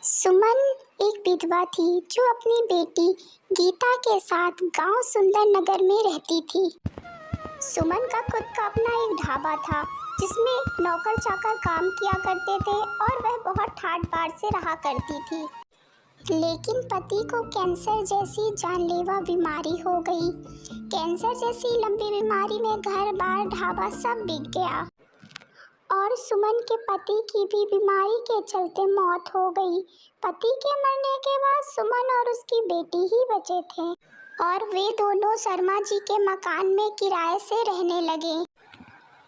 सुमन एक विधवा थी जो अपनी बेटी गीता के साथ गांव सुंदर नगर में रहती थी। सुमन का खुद का अपना एक ढाबा था जिसमें नौकर चाकर काम किया करते थे और वह बहुत ठाट बाट से रहा करती थी। लेकिन पति को कैंसर जैसी जानलेवा बीमारी हो गई। कैंसर जैसी लंबी बीमारी में घर बार ढाबा सब बिक गया और सुमन के पति की भी बीमारी के चलते मौत हो गई। पति के मरने के बाद सुमन और उसकी बेटी ही बचे थे और वे दोनों शर्मा जी के मकान में किराए से रहने लगे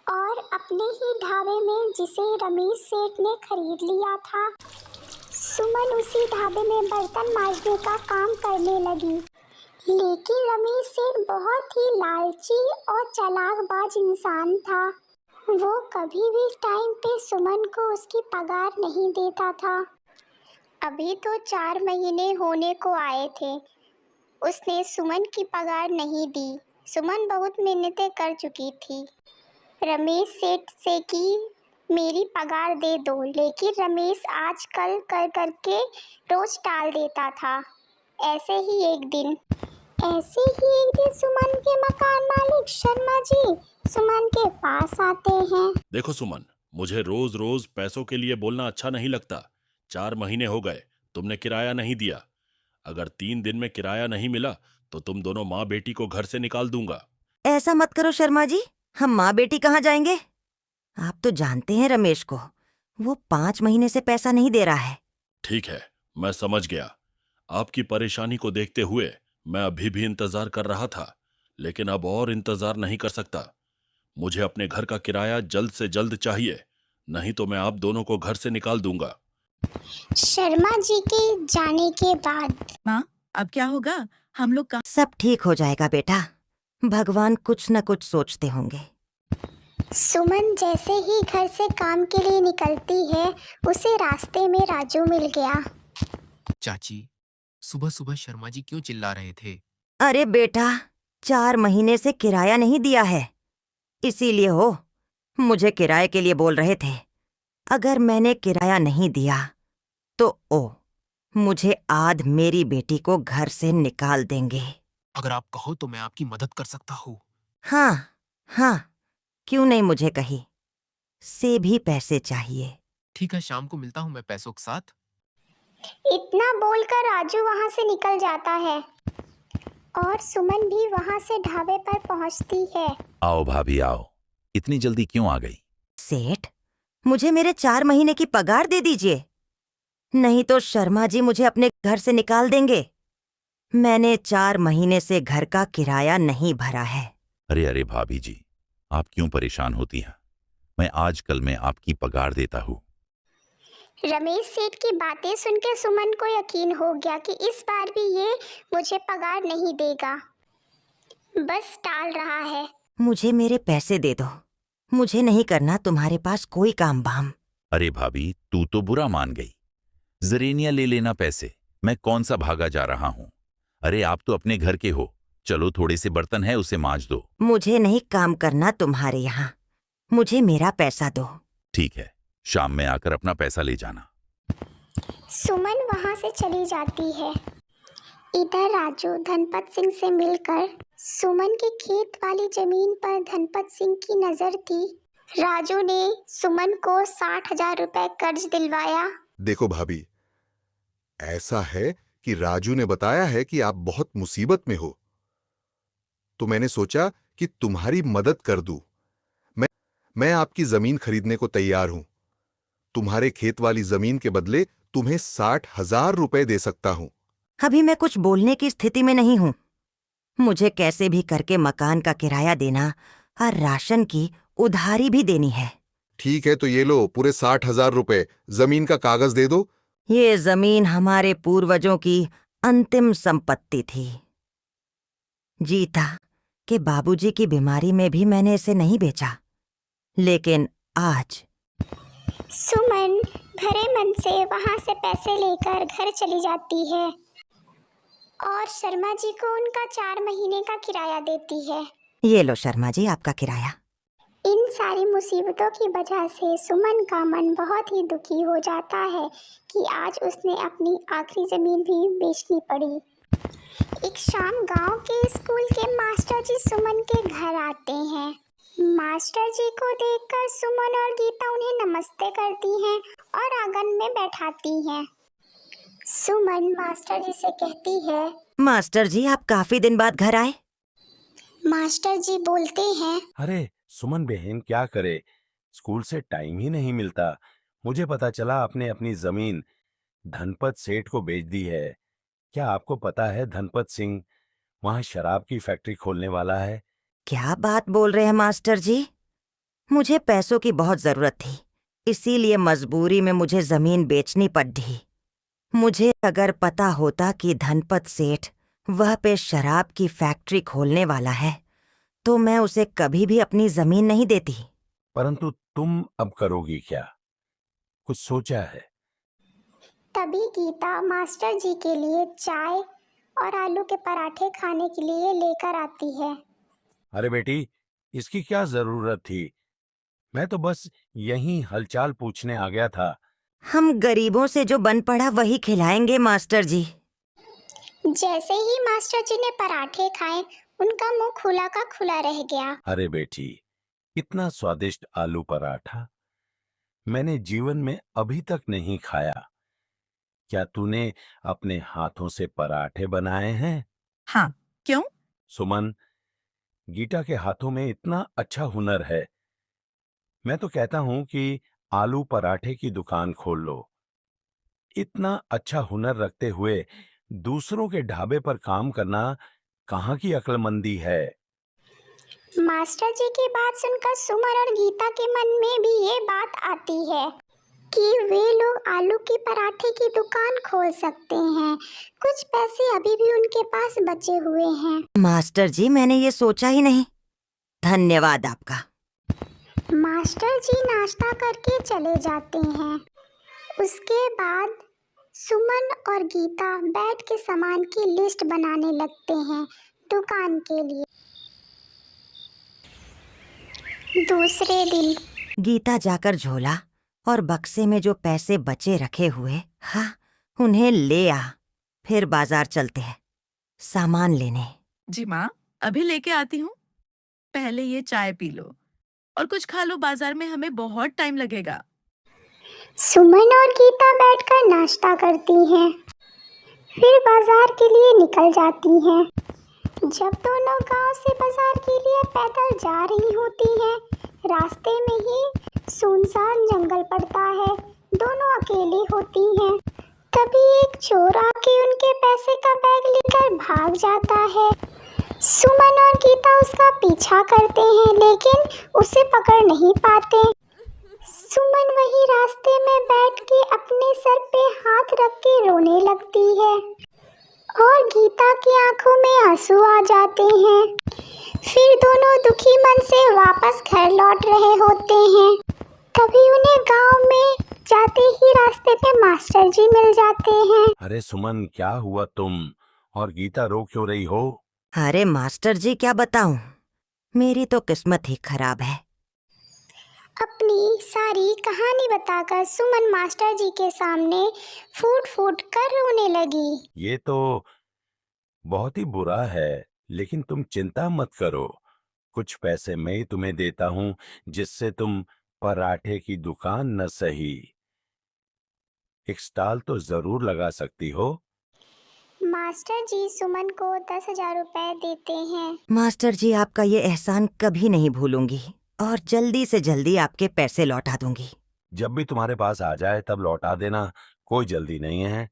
और अपने ही ढाबे में जिसे रमेश सेठ ने खरीद लिया था। सुमन उसी ढाबे में बर्तन मांजने का काम करने लगी। लेकिन रमेश सेठ बहुत ही लालची और चालाकबाज इंसान था। वो कभी भी टाइम पे सुमन को उसकी पगार नहीं देता था। अभी तो 4 महीने होने को आए थे, उसने सुमन की पगार नहीं दी। सुमन बहुत मेहनतें कर चुकी थी रमेश सेठ से कि मेरी पगार दे दो, लेकिन रमेश आज कल कर करके रोज टाल देता था। ऐसे ही एक दिन सुमन के मकान मालिक शर्मा जी सुमन के पास आते हैं। देखो सुमन, मुझे रोज रोज पैसों के लिए बोलना अच्छा नहीं लगता। 4 महीने हो गए, तुमने किराया नहीं दिया। अगर 3 दिन में किराया नहीं मिला तो तुम दोनों माँ बेटी को घर से निकाल दूंगा। ऐसा मत करो शर्मा जी, हम माँ बेटी कहाँ जाएंगे? आप तो जानते हैं रमेश को, वो 5 महीने से पैसा नहीं दे रहा है। ठीक है, मैं समझ गया। आपकी परेशानी को देखते हुए मैं अभी भी इंतजार कर रहा था, लेकिन अब और इंतजार नहीं कर सकता। मुझे अपने घर का किराया जल्द से जल्द चाहिए, नहीं तो मैं आप दोनों को घर से निकाल दूंगा। शर्मा जी के जाने के बाद माँ, अब क्या होगा? हम लोग का सब ठीक हो जाएगा बेटा, भगवान कुछ न कुछ सोचते होंगे। सुमन जैसे ही घर से काम के लिए निकलती है, उसे रास्ते में राजू मिल गया। चाची, सुबह सुबह शर्मा जी क्यों चिल्ला रहे थे? अरे बेटा, 4 महीने से किराया नहीं दिया है, इसीलिए हो। मुझे किराए के लिए बोल रहे थे। अगर मैंने किराया नहीं दिया तो मुझे आध मेरी बेटी को घर से निकाल देंगे। अगर आप कहो तो मैं आपकी मदद कर सकता हूँ। हाँ, क्यों नहीं मुझे कही से भी पैसे चाहिए। ठीक है, शाम को मिलता हूँ मैं पैसों के साथ। इतना बोलकर राजू वहां से निकल जाता है और सुमन भी वहां से ढाबे पर पहुंचती है। आओ भाभी आओ, इतनी जल्दी क्यों आ गई? सेठ, मुझे मेरे 4 महीने की पगार दे दीजिए, नहीं तो शर्मा जी मुझे अपने घर से निकाल देंगे। मैंने 4 महीने से घर का किराया नहीं भरा है। अरे भाभी जी, आप क्यों परेशान होती हैं? मैं आजकल में आपकी पगार देता हूँ। रमेश सेठ की बातें सुनकर सुमन को यकीन हो गया कि इस बार भी ये मुझे पगार नहीं देगा, बस टाल रहा है। मुझे मेरे पैसे दे दो, मुझे नहीं करना तुम्हारे पास कोई काम बाम। अरे भाभी, तू तो बुरा मान गई। जरेनिया ले लेना पैसे, मैं कौन सा भागा जा रहा हूँ। अरे आप तो अपने घर के हो, चलो थोड़े से बर्तन है उसे मांज दो। मुझे नहीं काम करना तुम्हारे यहाँ, मुझे मेरा पैसा दो। ठीक है, शाम में आकर अपना पैसा ले जाना। सुमन वहां से चली जाती है। इधर राजू धनपत सिंह से मिलकर सुमन के खेत वाली जमीन पर धनपत सिंह की नजर थी। राजू ने सुमन को 60,000 रुपए कर्ज दिलवाया। देखो भाभी, ऐसा है कि राजू ने बताया है कि आप बहुत मुसीबत में हो, तो मैंने सोचा कि तुम्हारी मदद कर दूं। मैं आपकी जमीन खरीदने को तैयार हूं। तुम्हारे खेत वाली जमीन के बदले तुम्हें 60,000 रुपए दे सकता हूं। अभी मैं कुछ बोलने की स्थिति में नहीं हूँ। मुझे कैसे भी करके मकान का किराया देना और राशन की उधारी भी देनी है। ठीक है, तो ये लो पूरे 60,000 रुपए, जमीन का कागज दे दो। ये जमीन हमारे पूर्वजों की अंतिम संपत्ति थी। जीता के बाबूजी की बीमारी में भी मैंने इसे नहीं बेचा, लेकिन आज। सुमन भरे मन से वहां से पैसे लेकर घर चली जाती है और शर्मा जी को उनका 4 महीने का किराया देती है। ये लो शर्मा जी, आपका किराया। इन सारी मुसीबतों की वजह से सुमन का मन बहुत ही दुखी हो जाता है कि आज उसने अपनी आखिरी ज़मीन भी बेचनी पड़ी। एक शाम गांव के स्कूल के मास्टर जी सुमन के घर आते हैं। मास्टर जी को देखकर सुमन और गीता उन्हें नमस्ते करती हैं और आंगन में बैठाती हैं। सुमन मास्टर जी से कहती है, मास्टर जी, आप काफी दिन बाद घर आए। मास्टर जी बोलते हैं, अरे सुमन बहन, क्या करे, स्कूल से टाइम ही नहीं मिलता। मुझे पता चला आपने अपनी जमीन धनपत सेठ को बेच दी है। क्या आपको पता है धनपत सिंह वहां शराब की फैक्ट्री खोलने वाला है? क्या बात बोल रहे हैं मास्टर जी? मुझे पैसों की बहुत जरूरत थी, इसीलिए मजबूरी में मुझे जमीन बेचनी पड़ी। मुझे अगर पता होता कि धनपत सेठ वह पे शराब की फैक्ट्री खोलने वाला है तो मैं उसे कभी भी अपनी जमीन नहीं देती। परंतु तुम अब करोगी क्या? कुछ सोचा है? तभी गीता मास्टर जी के लिए चाय और आलू के पराठे खाने के लिए लेकर आती है। अरे बेटी, इसकी क्या जरूरत थी? मैं तो बस यहीं हलचाल पूछने आ गया था। हम गरीबों से जो बन पड़ा वही खिलाएंगे मास्टर जी। जैसे ही मास्टर जी ने पराठे खाए, उनका मुंह खुला का खुला रह गया। अरे बेटी, इतना स्वादिष्ट आलू पराठा मैंने जीवन में अभी तक नहीं खाया। क्या तूने अपने हाथों से पराठे बनाए हैं? हाँ, क्यों? सुमन, गीता के हाथों में इतना अच्छा हुनर है। मैं तो कहता हूं कि आलू पराठे की दुकान खोल लो। इतना अच्छा हुनर रखते हुए दूसरों के ढाबे पर काम करना कहाँ की अक्लमंदी है। मास्टर जी की बात सुनकर सुमन और गीता के मन में भी ये बात आती है कि वे लोग आलू की पराठे की दुकान खोल सकते हैं। कुछ पैसे अभी भी उनके पास बचे हुए हैं। मास्टर जी, मैंने ये सोचा ही नहीं। धन्यवाद आपका। मास्टर जी नाश्ता करके चले जाते हैं। उसके बाद सुमन और गीता बैठ के सामान की लिस्ट बनाने लगते हैं दुकान के लिए। दूसरे दिन गीता जाकर झोला और बक्से में जो पैसे बचे रखे हुए, हाँ, उन्हें ले आ। फिर बाजार चलते हैं सामान लेने। जी माँ, अभी लेके आती हूँ। पहले ये चाय पी लो और कुछ खा लो, बाजार में हमें बहुत टाइम लगेगा। सुमन और गीता बैठकर नाश्ता करती हैं, फिर बाजार के लिए निकल जाती हैं। जब दोनों गांव से बाजार के लिए पैदल जा रही होती हैं, रास्ते में ही सुनसान जंगल पड़ता है। दोनों अकेली होती हैं। तभी एक चोर आके उनके पैसे का बैग लेकर भाग जाता है। सुमन और गीता उसका पीछा करते हैं, लेकिन उसे पकड़ नहीं पाते। सुमन वही रास्ते में बैठ के अपने सर पे हाथ रख के रोने लगती है और गीता की आंखों में आंसू आ जाते हैं। फिर दोनों दुखी मन से वापस घर लौट रहे होते हैं। तभी उन्हें गांव में जाते ही रास्ते पे मास्टर जी मिल जाते हैं। अरे सुमन, क्या हुआ तुम? और गीता रो क्यों रही हो? अरे मास्टर जी, क्या बताऊं, मेरी तो किस्मत ही खराब है। अपनी सारी कहानी बताकर सुमन मास्टर जी के सामने फूट फूट कर रोने लगी। ये तो बहुत ही बुरा है, लेकिन तुम चिंता मत करो। कुछ पैसे मैं ही तुम्हें देता हूँ, जिससे तुम पराठे की दुकान न सही, एक स्टॉल तो जरूर लगा सकती हो। मास्टर जी सुमन को 10,000 रुपए देते हैं। मास्टर जी, आपका ये एहसान कभी नहीं भूलूंगी और जल्दी से जल्दी आपके पैसे लौटा दूंगी। जब भी तुम्हारे पास आ जाए तब लौटा देना, कोई जल्दी नहीं है।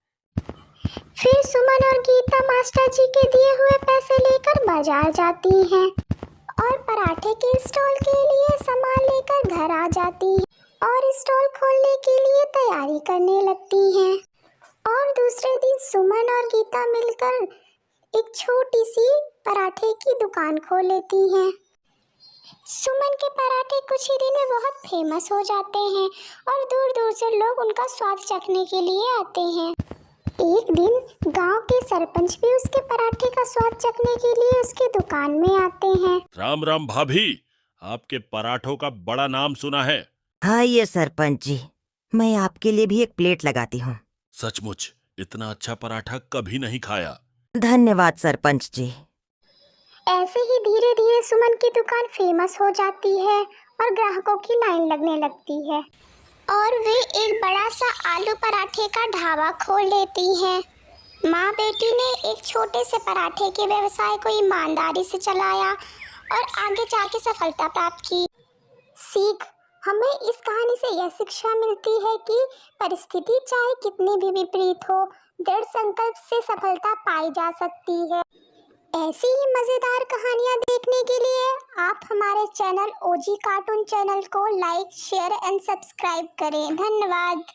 फिर सुमन और गीता मास्टर जी के दिए हुए पैसे लेकर बाजार जाती हैं और पराठे के स्टॉल के लिए सामान लेकर घर आ जाती हैं और स्टॉल खोलने के लिए तैयारी करने लगती हैं। और दूसरे दिन सुमन और गीता मिलकर एक छोटी सी पराठे की दुकान खोल लेती हैं। सुमन के पराठे कुछ ही दिन में बहुत फेमस हो जाते हैं और दूर दूर से लोग उनका स्वाद चखने के लिए आते हैं। एक दिन गांव के सरपंच भी उसके पराठे का स्वाद चखने के लिए उसकी दुकान में आते हैं। राम राम भाभी, आपके पराठों का बड़ा नाम सुना है। आइए सरपंच जी, मैं आपके लिए भी एक प्लेट लगाती हूँ। सचमुच इतना अच्छा पराठा कभी नहीं खाया। धन्यवाद सरपंच जी। ऐसे ही धीरे धीरे सुमन की दुकान फेमस हो जाती है और ग्राहकों की लाइन लगने लगती है और वे एक बड़ा सा आलू पराठे का ढाबा खोल लेती हैं। माँ बेटी ने एक छोटे से पराठे के व्यवसाय को ईमानदारी से चलाया और आगे जाके सफलता प्राप्त की। सीख, हमें इस कहानी से यह शिक्षा मिलती है कि परिस्थिति चाहे कितनी भी विपरीत हो, दृढ़ संकल्प से सफलता पाई जा सकती है। ऐसी ही मज़ेदार कहानियाँ देखने के लिए आप हमारे चैनल ओजी कार्टून चैनल को लाइक, शेयर एंड सब्सक्राइब करें। धन्यवाद।